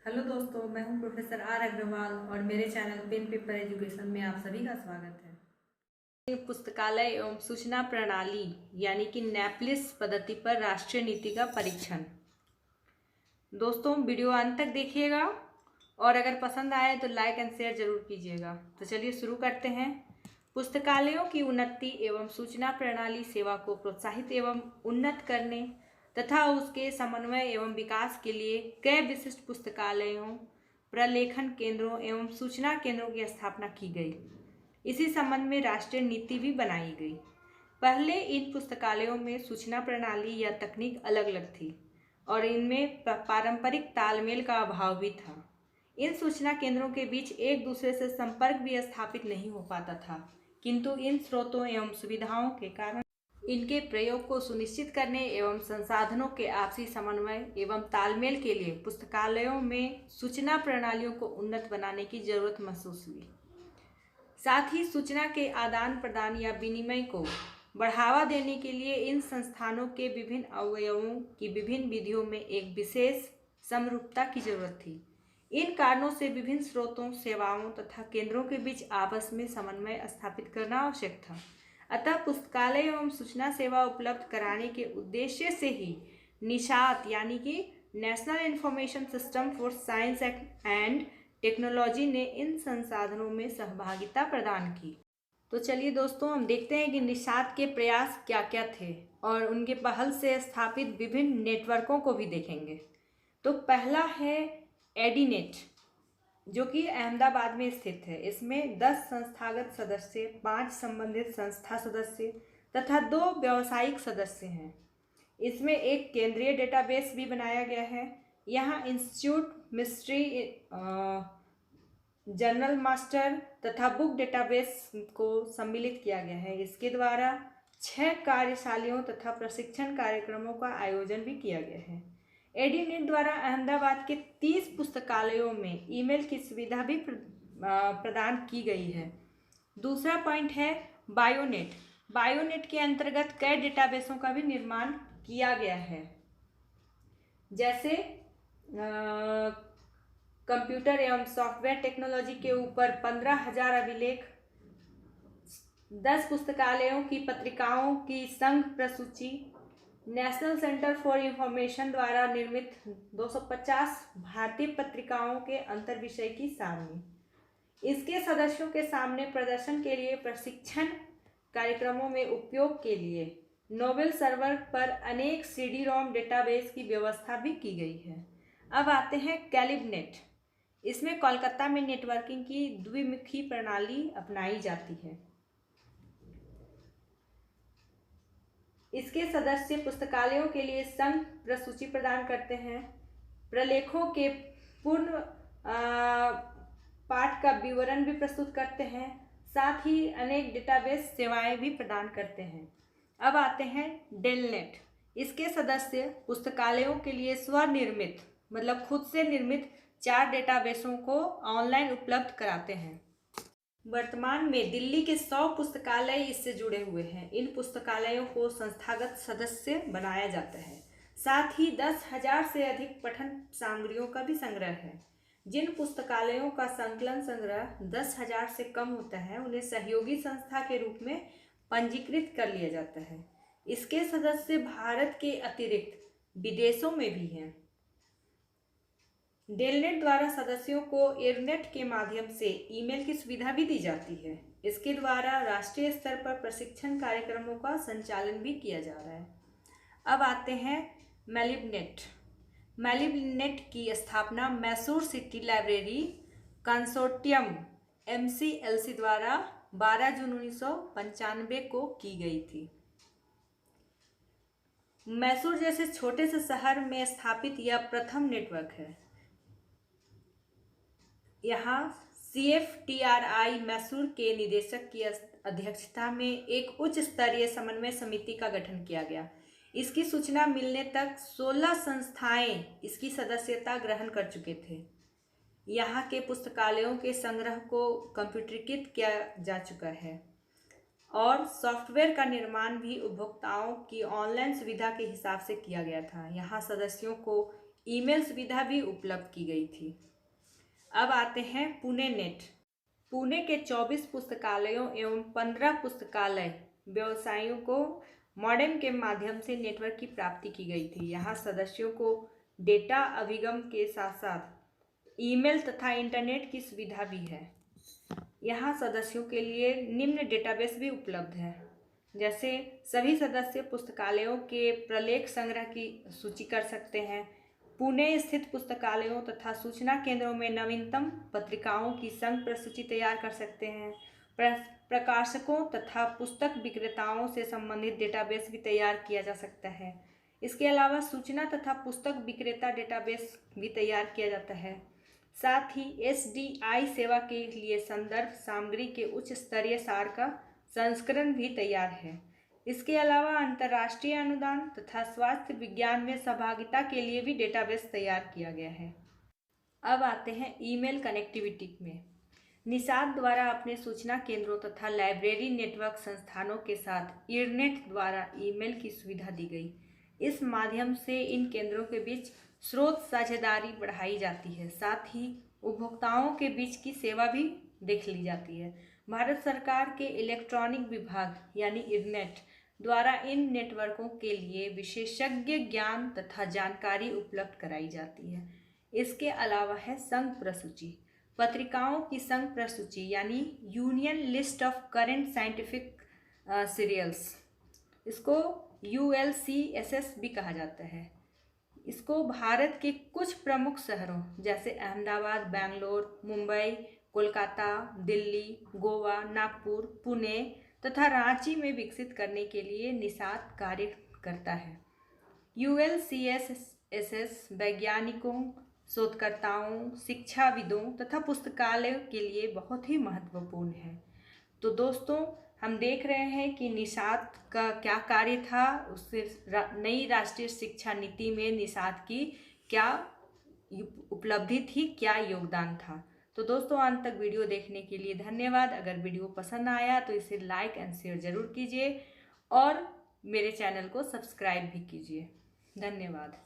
Hello दोस्तों, मैं हूं प्रोफेसर आर अग्रवाल और मेरे चैनल पेन पेपर एजुकेशन में आप सभी का स्वागत है। पुस्तकालय एवं सूचना प्रणाली यानी कि नेपलिस पद्धति पर राष्ट्रीय नीति का परीक्षण। दोस्तों, वीडियो अंत तक देखिएगा और अगर पसंद आए तो लाइक एंड शेयर जरूर कीजिएगा। तो चलिए शुरू करते हैं। पुस्तकालयों की उन्नति एवं सूचना प्रणाली सेवा को प्रोत्साहित एवं उन्नत करने तथा उसके समन्वय एवं विकास के लिए कई विशिष्ट पुस्तकालयों, प्रलेखन केंद्रों एवं सूचना केंद्रों की स्थापना की गई। इसी संबंध में राष्ट्रीय नीति भी बनाई गई। पहले इन पुस्तकालयों में सूचना प्रणाली या तकनीक अलग अलग थी और इनमें पारंपरिक तालमेल का अभाव भी था। इन सूचना केंद्रों के बीच एक दूसरे से संपर्क भी स्थापित नहीं हो पाता था, किंतु इन स्रोतों एवं सुविधाओं के कारण इनके प्रयोग को सुनिश्चित करने एवं संसाधनों के आपसी समन्वय एवं तालमेल के लिए पुस्तकालयों में सूचना प्रणालियों को उन्नत बनाने की जरूरत महसूस हुई। साथ ही सूचना के आदान प्रदान या विनिमय को बढ़ावा देने के लिए इन संस्थानों के विभिन्न अवयवों की विभिन्न विधियों में एक विशेष समरूपता की जरूरत थी। इन कारणों से विभिन्न स्रोतों, सेवाओं तथा केंद्रों के बीच आपस में समन्वय स्थापित करना आवश्यक था। अतः पुस्तकालय एवं सूचना सेवा उपलब्ध कराने के उद्देश्य से ही निशात यानी कि national information system for science and technology ने इन संसाधनों में सहभागिता प्रदान की। तो चलिए दोस्तों, हम देखते हैं कि निशात के प्रयास क्या क्या थे और उनके पहल से स्थापित विभिन्न नेटवर्कों को भी देखेंगे। तो पहला है एडीनेट, जो कि अहमदाबाद में स्थित है। इसमें 10 संस्थागत सदस्य, 5 संबंधित संस्था सदस्य तथा 2 व्यावसायिक सदस्य हैं। इसमें एक केंद्रीय डेटाबेस भी बनाया गया है। यहाँ इंस्टीट्यूट, मिस्ट्री, जर्नल मास्टर तथा बुक डेटाबेस को सम्मिलित किया गया है। इसके द्वारा 6 कार्यशालाओं तथा प्रशिक्षण कार्यक्रमों का आयोजन भी किया गया है। एडीनेट द्वारा अहमदाबाद के 30 पुस्तकालयों में ईमेल की सुविधा भी प्रदान की गई है। दूसरा पॉइंट है बायोनेट। बायोनेट के अंतर्गत कई डेटाबेसों का भी निर्माण किया गया है, जैसे कंप्यूटर एवं सॉफ्टवेयर टेक्नोलॉजी के ऊपर 15,000 अभिलेख, 10 पुस्तकालयों की पत्रिकाओं की संघ प्रसूची, नेशनल सेंटर फॉर इंफॉर्मेशन द्वारा निर्मित 250 भारतीय पत्रिकाओं के अंतर विषय की सारणी। इसके सदस्यों के सामने प्रदर्शन के लिए प्रशिक्षण कार्यक्रमों में उपयोग के लिए नोबेल सर्वर पर अनेक CD-ROM डेटाबेस की व्यवस्था भी की गई है। अब आते हैं कैलिबनेट। इसमें कोलकाता में नेटवर्किंग की द्विमुखी प्रणाली अपनाई जाती है। इसके सदस्य पुस्तकालयों के लिए संघ प्रसूची प्रदान करते हैं, प्रलेखों के पूर्ण पाठ का विवरण भी प्रस्तुत करते हैं, साथ ही अनेक डेटाबेस सेवाएं भी प्रदान करते हैं। अब आते हैं डेलनेट। इसके सदस्य पुस्तकालयों के लिए स्वनिर्मित मतलब खुद से निर्मित 4 डेटाबेसों को ऑनलाइन उपलब्ध कराते हैं। वर्तमान में दिल्ली के 100 पुस्तकालय इससे जुड़े हुए हैं। इन पुस्तकालयों को संस्थागत सदस्य बनाया जाता है। साथ ही 10,000 से अधिक पठन सामग्रियों का भी संग्रह है। जिन पुस्तकालयों का संकलन संग्रह 10,000 से कम होता है, उन्हें सहयोगी संस्था के रूप में पंजीकृत कर लिया जाता है। इसके सदस्य भारत के अतिरिक्त विदेशों में भी हैं। डेलनेट द्वारा सदस्यों को एयरनेट के माध्यम से ईमेल की सुविधा भी दी जाती है। इसके द्वारा राष्ट्रीय स्तर पर प्रशिक्षण कार्यक्रमों का संचालन भी किया जा रहा है। अब आते हैं मैलिबनेट। मैलिबनेट की स्थापना Mysore city library consortium MCLC द्वारा 12 जून 1995 को की गई थी। मैसूर जैसे छोटे से शहर में स्थापित यह प्रथम नेटवर्क है। यहाँ CFTRI मैसूर के निदेशक की अध्यक्षता में एक उच्च स्तरीय समन्वय समिति का गठन किया गया। इसकी सूचना मिलने तक 16 संस्थाएं इसकी सदस्यता ग्रहण कर चुके थे। यहाँ के पुस्तकालयों के संग्रह को कंप्यूटरीकृत किया जा चुका है और सॉफ्टवेयर का निर्माण भी उपभोक्ताओं की ऑनलाइन सुविधा के हिसाब से किया गया था। यहाँ सदस्यों को ईमेल सुविधा भी उपलब्ध की गई थी। अब आते हैं पुणे नेट। पुणे के 24 पुस्तकालयों एवं 15 पुस्तकालय व्यवसायियों को मॉडेम के माध्यम से नेटवर्क की प्राप्ति की गई थी। यहाँ सदस्यों को डेटा अभिगम के साथ साथ ईमेल तथा इंटरनेट की सुविधा भी है। यहाँ सदस्यों के लिए निम्न डेटाबेस भी उपलब्ध है, जैसे सभी सदस्य पुस्तकालयों के प्रलेख संग्रह की सूची कर सकते हैं, पुणे स्थित पुस्तकालयों तथा सूचना केंद्रों में नवीनतम पत्रिकाओं की संघ प्रसूची तैयार कर सकते हैं, प्रकाशकों तथा पुस्तक विक्रेताओं से संबंधित डेटाबेस भी तैयार किया जा सकता है। इसके अलावा सूचना तथा पुस्तक विक्रेता डेटाबेस भी तैयार किया जाता है। साथ ही SDI सेवा के लिए संदर्भ सामग्री के उच्च स्तरीय सार का संस्करण भी तैयार है। इसके अलावा अंतर्राष्ट्रीय अनुदान तथा स्वास्थ्य विज्ञान में सहभागिता के लिए भी डेटाबेस तैयार किया गया है। अब आते हैं ईमेल कनेक्टिविटी में। निषाद द्वारा अपने सूचना केंद्रों तथा लाइब्रेरी नेटवर्क संस्थानों के साथ ईरनेट द्वारा ईमेल की सुविधा दी गई। इस माध्यम से इन केंद्रों के बीच स्रोत साझेदारी बढ़ाई जाती है, साथ ही उपभोक्ताओं के बीच की सेवा भी देख ली जाती है। भारत सरकार के इलेक्ट्रॉनिक विभाग यानी ईरनेट द्वारा इन नेटवर्कों के लिए विशेषज्ञ ज्ञान तथा जानकारी उपलब्ध कराई जाती है। इसके अलावा है संघ प्रसूची, पत्रिकाओं की संघ प्रसूची यानी union list of current scientific serials, इसको ULCSS भी कहा जाता है। इसको भारत के कुछ प्रमुख शहरों जैसे अहमदाबाद, बेंगलोर, मुंबई, कोलकाता, दिल्ली, गोवा, नागपुर, पुणे तथा रांची में विकसित करने के लिए निषाद कार्य करता है। ULCSS वैज्ञानिकों, शोधकर्ताओं, शिक्षाविदों तथा पुस्तकालयों के लिए बहुत ही महत्वपूर्ण है। तो दोस्तों, हम देख रहे हैं कि निषाद का क्या कार्य था, उससे नई राष्ट्रीय शिक्षा नीति में निषाद की क्या उपलब्धि थी, क्या योगदान था। तो दोस्तों, अंत तक वीडियो देखने के लिए धन्यवाद। अगर वीडियो पसंद आया तो इसे लाइक एंड शेयर ज़रूर कीजिए और मेरे चैनल को सब्सक्राइब भी कीजिए। धन्यवाद।